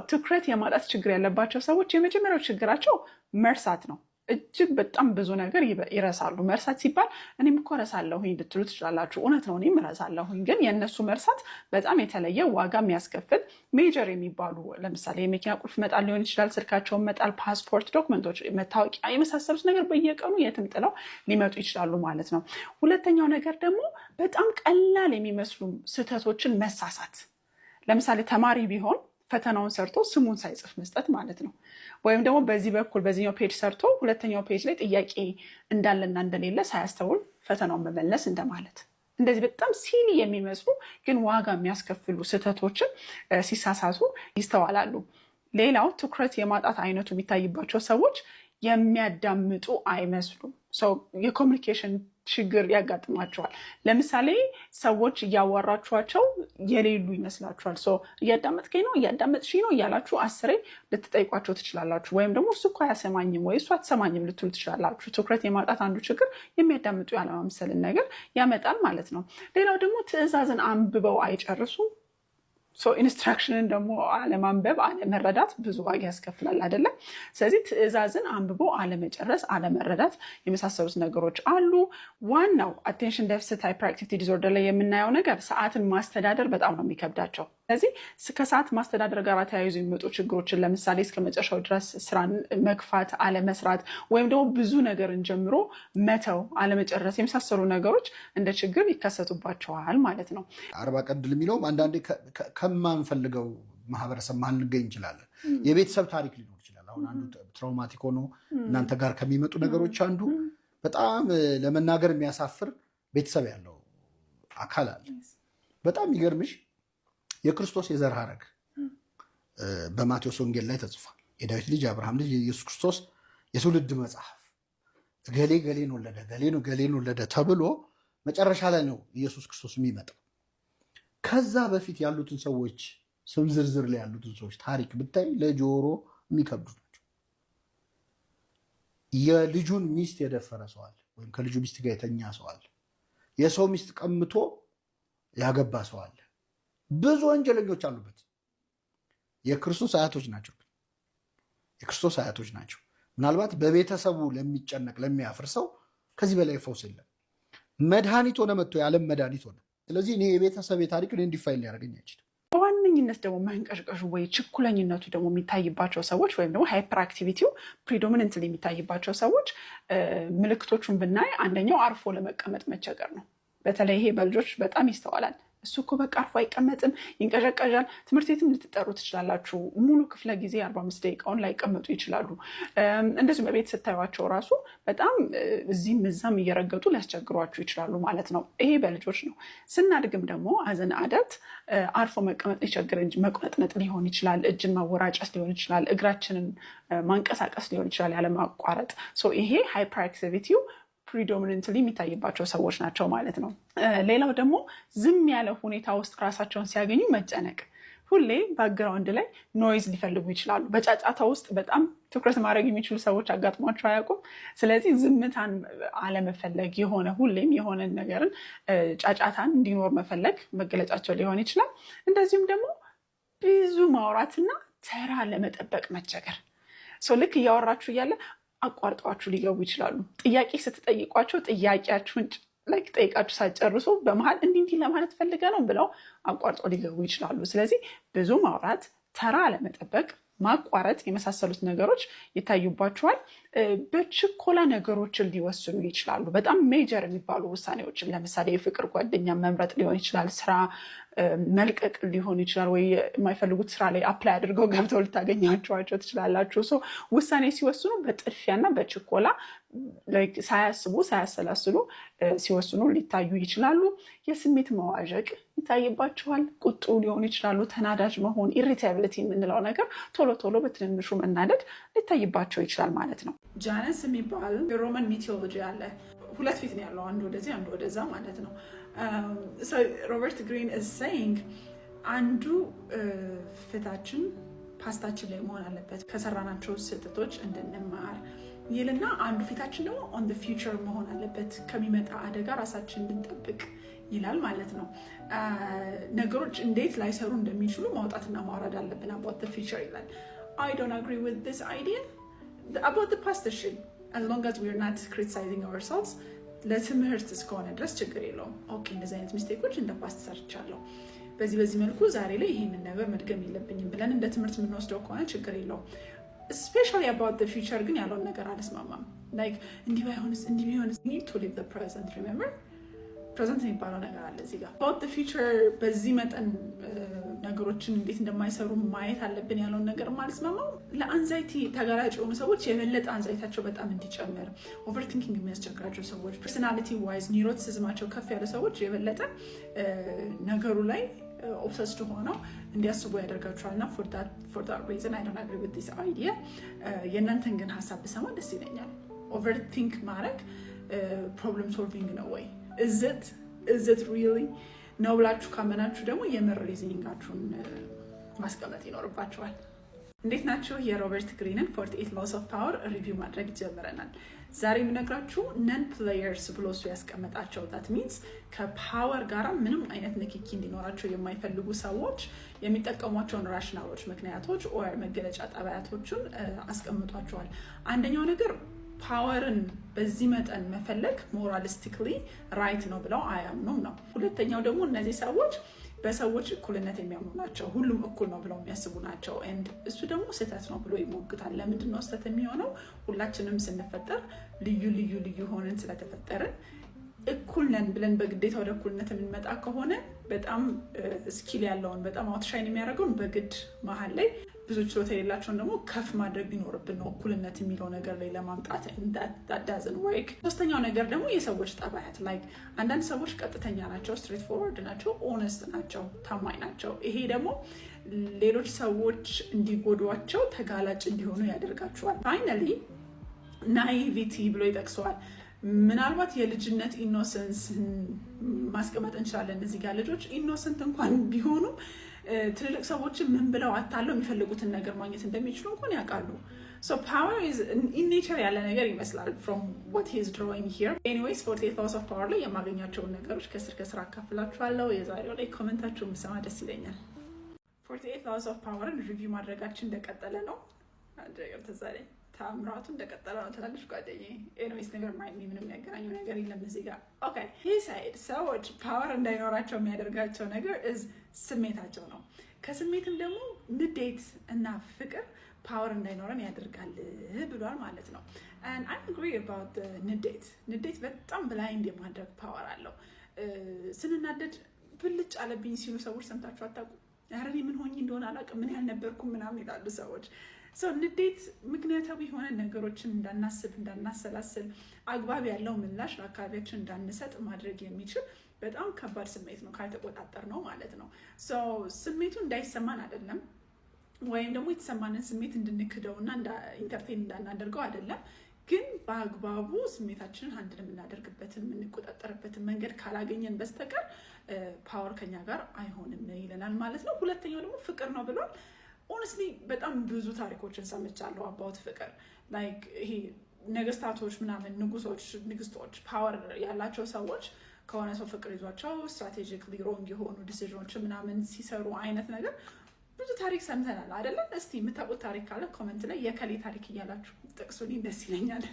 ትኩረት የማጣት ችግር ያለባቸው ሰዎች የመጀመሪያው ችግራቸው መርሳት ነው። እጅግ በጣም ብዙ ነገር ይረሳሉ። መርሳት ሲባል እኔም እኮ ረሳለሁኝ ልትሉ ትችላላችሁ። እውነት ነው፣ እኔም ረሳለሁኝ። ግን የእነሱ መርሳት በጣም የተለየ ዋጋ የሚያስከፍል ሜጀር የሚባሉ ለምሳሌ የመኪና ቁልፍ መጣል ሊሆን ይችላል፣ ስልካቸውን መጣል፣ ፓስፖርት፣ ዶክመንቶች፣ መታወቂያ የመሳሰሉት ነገር በየቀኑ የትም ጥለው ሊመጡ ይችላሉ ማለት ነው። ሁለተኛው ነገር ደግሞ በጣም ቀላል የሚመስሉ ስህተቶችን መሳሳት። ለምሳሌ ተማሪ ቢሆን ፈተናውን ሰርቶ ስሙን ሳይጽፍ መስጠት ማለት ነው። ወይም ደግሞ በዚህ በኩል በዚህኛው ፔጅ ሰርቶ ሁለተኛው ፔጅ ላይ ጥያቄ እንዳለና እንደሌለ ሳያስተውል ፈተናውን መመለስ እንደማለት። እንደዚህ በጣም ሲሊ የሚመስሉ ግን ዋጋ የሚያስከፍሉ ስህተቶችን ሲሳሳቱ ይስተዋላሉ። ሌላው ትኩረት የማጣት አይነቱ የሚታይባቸው ሰዎች የሚያዳምጡ አይመስሉም። የኮሚኒኬሽን ችግር ያጋጥማቸዋል። ለምሳሌ ሰዎች እያዋራችኋቸው የሌሉ ይመስላችኋል። እያዳመጥከኝ ነው፣ እያዳመጥሽኝ ነው እያላችሁ 10 ልትጠይቋቸው ትችላላችሁ። ወይም ደግሞ እሱ እኮ አያሰማኝም ወይ እሱ አትሰማኝም ልትሉ ትችላላችሁ። ትኩረት የማጣት አንዱ ችግር የሚያዳምጡ ያለማምሰልን ነገር ያመጣል ማለት ነው። ሌላው ደግሞ ትዕዛዝን አንብበው አይጨርሱም። ኢንስትራክሽንን ደግሞ አለማንበብ አለመረዳት ብዙ ዋጋ ያስከፍላል አይደለም። ስለዚህ ትዕዛዝን አንብቦ አለመጨረስ፣ አለመረዳት የመሳሰሉት ነገሮች አሉ። ዋናው አቴንሽን ዴፊሲት ሃይፐርአክቲቪቲ ዲስኦርደር ላይ የምናየው ነገር ሰዓትን ማስተዳደር በጣም ነው የሚከብዳቸው። ስለዚህ ከሰዓት ማስተዳደር ጋር ተያይዞ የሚመጡ ችግሮችን ለምሳሌ እስከ መጨረሻው ድረስ ስራን መግፋት፣ አለመስራት ወይም ደግሞ ብዙ ነገርን ጀምሮ መተው፣ አለመጨረስ የመሳሰሉ ነገሮች እንደ ችግር ይከሰቱባቸዋል ማለት ነው። አርባ ቀንድል የሚለውም አንዳንዴ ከማንፈልገው ማህበረሰብ ማንገኝ እንችላለን። የቤተሰብ ታሪክ ሊኖር ይችላል። አሁን አንዱ ትራውማቲክ ሆኖ እናንተ ጋር ከሚመጡ ነገሮች አንዱ በጣም ለመናገር የሚያሳፍር ቤተሰብ ያለው አካል አለ። በጣም ይገርምሽ የክርስቶስ የዘር ሐረግ በማቴዎስ ወንጌል ላይ ተጽፏል። የዳዊት ልጅ የአብርሃም ልጅ የኢየሱስ ክርስቶስ የትውልድ መጽሐፍ ገሌ ገሌን ወለደ፣ ገሌን ወለደ ተብሎ መጨረሻ ላይ ነው ኢየሱስ ክርስቶስ የሚመጣው። ከዛ በፊት ያሉትን ሰዎች ስም ዝርዝር ላይ ያሉትን ሰዎች ታሪክ ብታይ ለጆሮ የሚከብዱ ናቸው። የልጁን ሚስት የደፈረ ሰው አለ፣ ወይም ከልጁ ሚስት ጋር የተኛ ሰው አለ። የሰው ሚስት ቀምቶ ያገባ ሰው አለ። ብዙ ወንጀለኞች አሉበት። የክርስቶስ አያቶች ናቸው። የክርስቶስ አያቶች ናቸው። ምናልባት በቤተሰቡ ለሚጨነቅ ለሚያፍር ሰው ከዚህ በላይ ፈውስ የለም። መድኃኒት ሆነ መጥቶ የዓለም መድኃኒት ሆነ። ስለዚህ እኔ የቤተሰብ ታሪክ እንዲፋይል ሊያደርገኝ አይችልም። በዋነኝነት ደግሞ መንቀሽቀሹ ወይ ችኩለኝነቱ ደግሞ የሚታይባቸው ሰዎች ወይም ደግሞ ሃይፐር አክቲቪቲው ፕሪዶሚነንትሊ የሚታይባቸው ሰዎች ምልክቶቹን ብናይ አንደኛው አርፎ ለመቀመጥ መቸገር ነው። በተለይ ይሄ በልጆች በጣም ይስተዋላል። እሱ እኮ በቃ አርፎ አይቀመጥም፣ ይንቀዠቀዣል። ትምህርት ቤትም ልትጠሩ ትችላላችሁ። ሙሉ ክፍለ ጊዜ 45 ደቂቃውን ላይቀመጡ ይችላሉ። እንደዚሁ በቤት ስታዩቸው ራሱ በጣም እዚህም እዛም እየረገጡ ሊያስቸግሯችሁ ይችላሉ ማለት ነው። ይሄ በልጆች ነው። ስናድግም ደግሞ አዘን አደልት አርፎ መቀመጥ ሊቸግር እንጂ መቁነጥነጥ ሊሆን ይችላል፣ እጅን ማወራጨት ሊሆን ይችላል፣ እግራችንን ማንቀሳቀስ ሊሆን ይችላል ያለማቋረጥ። ይሄ ሃይፐር አክቲቪቲው ፕሪዶሚነንትሊ የሚታይባቸው ሰዎች ናቸው ማለት ነው። ሌላው ደግሞ ዝም ያለ ሁኔታ ውስጥ ራሳቸውን ሲያገኙ መጨነቅ። ሁሌ ባክግራውንድ ላይ ኖይዝ ሊፈልጉ ይችላሉ። በጫጫታ ውስጥ በጣም ትኩረት ማድረግ የሚችሉ ሰዎች አጋጥሟቸው አያውቁም። ስለዚህ ዝምታን አለመፈለግ፣ ሁሌም የሆነ ነገርን ጫጫታን እንዲኖር መፈለግ መገለጫቸው ሊሆን ይችላል። እንደዚሁም ደግሞ ብዙ ማውራትና ተራ ለመጠበቅ መቸገር። ልክ እያወራችሁ እያለ አቋርጠዋችሁ ሊገቡ ይችላሉ። ጥያቄ ስትጠይቋቸው ጥያቄያችሁን ጠይቃችሁ ሳጨርሱ በመሀል እንዲህ ለማለት ፈልገ ነው ብለው አቋርጠው ሊገቡ ይችላሉ። ስለዚህ ብዙ ማውራት፣ ተራ ለመጠበቅ፣ ማቋረጥ የመሳሰሉት ነገሮች ይታዩባቸዋል። በችኮላ ነገሮችን ሊወስኑ ይችላሉ። በጣም ሜጀር የሚባሉ ውሳኔዎችን ለምሳሌ የፍቅር ጓደኛ መምረጥ ሊሆን ይችላል፣ ስራ መልቀቅ ሊሆን ይችላል፣ ወይ የማይፈልጉት ስራ ላይ አፕላይ አድርገው ገብተው ልታገኛቸዋቸው ትችላላችሁ። ውሳኔ ሲወስኑ በጥድፊያና በችኮላ ሳያስቡ ሳያሰላስሉ ሲወስኑ ሊታዩ ይችላሉ። የስሜት መዋዠቅ ይታይባቸዋል። ቁጡ ሊሆኑ ይችላሉ። ተናዳጅ መሆን፣ ኢሪታቢሊቲ የምንለው ነገር ቶሎ ቶሎ በትንንሹ መናደድ ሊታይባቸው ይችላል ማለት ነው። ጃነስ የሚባል የሮማን ሚቶሎጂ አለ። 2 ፊት ነው ያለው፣ አንዱ ወደዚህ አንዱ ወደዛ ማለት ነው። ሮበርት ግሪን is saying አንዱ ፊታችን ፓስታችን ላይ መሆን አለበት ከሰራናቸው ስህተቶች እንድንማር ይልና አንዱ ፊታችን ደግሞ on the future መሆን አለበት ከሚመጣ አደጋ ራሳችን እንድንጠብቅ ይላል ማለት ነው። ነገሮች እንዴት ላይሰሩ እንደሚችሉ ማውጣትና ማውረድ አለብን about the future ይላል። I don't agree with this idea about the past እሺ as long as we are not criticizing ourselves ለትምህርት እስከሆነ ድረስ ችግር የለውም። ኦኬ እንደዚህ አይነት ሚስቴኮች እንደ ፓስት ሰርቻለሁ፣ በዚህ መልኩ ዛሬ ላይ ይሄንን ነገር መድገም የለብኝም ብለን እንደ ትምህርት የምንወስደው ከሆነ ችግር የለውም። especially about the future ግን ያለውን ነገር አልስማማም። like እንዲህ ባይሆንስ እንዲህ ቢሆንስ need to live the present remember ፕሬዘንት የሚባለው ነገር አለ እዚህ ጋር about the future በዚህ መጠን ነገሮችን እንዴት እንደማይሰሩ ማየት አለብን ያለውን ነገር ማልስማማው። ለአንዛይቲ ተጋላጭ የሆኑ ሰዎች የበለጠ አንዛይታቸው በጣም እንዲጨምር፣ ኦቨርቲንኪንግ የሚያስቸግራቸው ሰዎች፣ ፐርሶናሊቲ ዋይዝ ኒውሮቲሲዝማቸው ከፍ ያለ ሰዎች የበለጠ ነገሩ ላይ ኦብሰስድ ሆነው እንዲያስቡ ያደርጋቸዋል። እና for that reason I don't agree with this idea። የእናንተን ግን ሀሳብ ብሰማ ደስ ይለኛል። ኦቨርቲንክ ማድረግ ፕሮብለም ሶልቪንግ ነው ወይ? is it really ነው ብላችሁ ካመናችሁ ደግሞ የምር ሪዝኒንጋችሁን ማስቀመጥ ይኖርባችኋል። እንዴት ናችሁ? የሮበርት ግሪንን 48 laws of power ሪቪው ማድረግ ጀምረናል። ዛሬ የምነግራችሁ ነን ፕሌየርስ ብሎ እሱ ያስቀመጣቸው that means ከፓወር ጋራ ምንም አይነት ንክኪ እንዲኖራቸው የማይፈልጉ ሰዎች የሚጠቀሟቸውን ራሽናሎች፣ ምክንያቶች ወይ መገለጫ ጠባያቶችን አስቀምጧቸዋል። አንደኛው ነገር ፓወርን በዚህ መጠን መፈለግ ሞራሊስቲክሊ ራይት ነው ብለው አያምኑም ነው። ሁለተኛው ደግሞ እነዚህ ሰዎች በሰዎች እኩልነት የሚያምኑ ናቸው፣ ሁሉም እኩል ነው ብለው የሚያስቡ ናቸው። ኤንድ እሱ ደግሞ ስህተት ነው ብሎ ይሞግታል። ለምንድን ነው ስህተት የሚሆነው? ሁላችንም ስንፈጠር ልዩ ሆነን ስለተፈጠርን እኩል ነን ብለን በግዴታ ወደ እኩልነት የምንመጣ ከሆነ በጣም ስኪል ያለውን በጣም አውትሻይን የሚያደርገውን በግድ መሀል ላይ ብዙ ችሎታ የሌላቸውን ደግሞ ከፍ ማድረግ ሊኖርብን ነው እኩልነት የሚለው ነገር ላይ ለማምጣት ዳዝን ወርክ። ሶስተኛው ነገር ደግሞ የሰዎች ጠባያት ላይ አንዳንድ ሰዎች ቀጥተኛ ናቸው፣ ስትሬት ፎርወርድ ናቸው፣ ኦነስት ናቸው፣ ታማኝ ናቸው። ይሄ ደግሞ ሌሎች ሰዎች እንዲጎዷቸው ተጋላጭ እንዲሆኑ ያደርጋቸዋል። ፋይናሊ ናይቪቲ ብሎ ይጠቅሰዋል። ምናልባት የልጅነት ኢኖሰንስ ማስቀመጥ እንችላለን። እዚህ ጋር ልጆች ኢኖሰንት እንኳን ቢሆኑ ትልልቅ ሰዎችን ምን ብለው አታለው የሚፈልጉትን ነገር ማግኘት እንደሚችሉ እንኳን ያውቃሉ። so power is in nature ያለ ነገር ይመስላል from what he is drawing here. anyways 48 laws of power ላይ የማገኛቸውን ነገሮች ከስር አካፍላችኋለሁ። የዛሬው ላይ ኮሜንታችሁን ብሰማ ደስ ይለኛል። 48 laws of power ሪቪው ማድረጋችን እንደቀጠለ ነው። አድርገው ተዛሬ ታምራቱ እንደቀጠለ ነው ትላለች ጓደኛዬ። ኤኒዌይስ ነገር ማይንድ ምንም የሚያገናኘው ነገር የለም እዚህ ጋር። ኦኬ he said ሰዎች ፓወር እንዳይኖራቸው የሚያደርጋቸው ነገር ስሜታቸው ነው። ከስሜትም ደግሞ ንዴት እና ፍቅር ፓወር እንዳይኖረን ያደርጋል ብሏል ማለት ነው። and I agree about the ንዴት በጣም ብላይንድ የማድረግ ፓወር አለው። ስንናደድ ብልጭ አለብኝ ሲሉ ሰዎች ሰምታችሁ አታውቁ? ኧረ እኔ ምን ሆኜ እንደሆነ አላውቅም፣ ምን ያልነበርኩም ምናምን ይላሉ ሰዎች። ንዴት ምክንያታዊ የሆነ ነገሮችን እንዳናስብ፣ እንዳናሰላስል፣ አግባብ ያለው ምላሽ ለአካባቢያችን እንዳንሰጥ ማድረግ የሚችል በጣም ከባድ ስሜት ነው ካልተቆጣጠር ነው ማለት ነው። ስሜቱ እንዳይሰማን አይደለም፣ ወይም ደግሞ የተሰማንን ስሜት እንድንክደውና ኢንተርቴን እንዳናደርገው አይደለም። ግን በአግባቡ ስሜታችንን አንድን የምናደርግበትን የምንቆጣጠርበትን መንገድ ካላገኘን በስተቀር ፓወር ከኛ ጋር አይሆንም ይለናል ማለት ነው። ሁለተኛው ደግሞ ፍቅር ነው ብሏል። ኦነስትሊ በጣም ብዙ ታሪኮችን ሰምቻለሁ አባውት ፍቅር። ላይክ ይሄ ነገስታቶች ምናምን፣ ንጉሶች፣ ንግስቶች፣ ፓወር ያላቸው ሰዎች ከሆነ ሰው ፍቅር ይዟቸው ስትራቴጂክሊ ሮንግ የሆኑ ዲሲዥኖችን ምናምን ሲሰሩ አይነት ነገር ብዙ ታሪክ ሰምተናል አይደለም? እስቲ የምታውቁት ታሪክ ካለ ኮመንት ላይ የከሌ ታሪክ እያላችሁ ጥቅሱልኝ ደስ ይለኛል።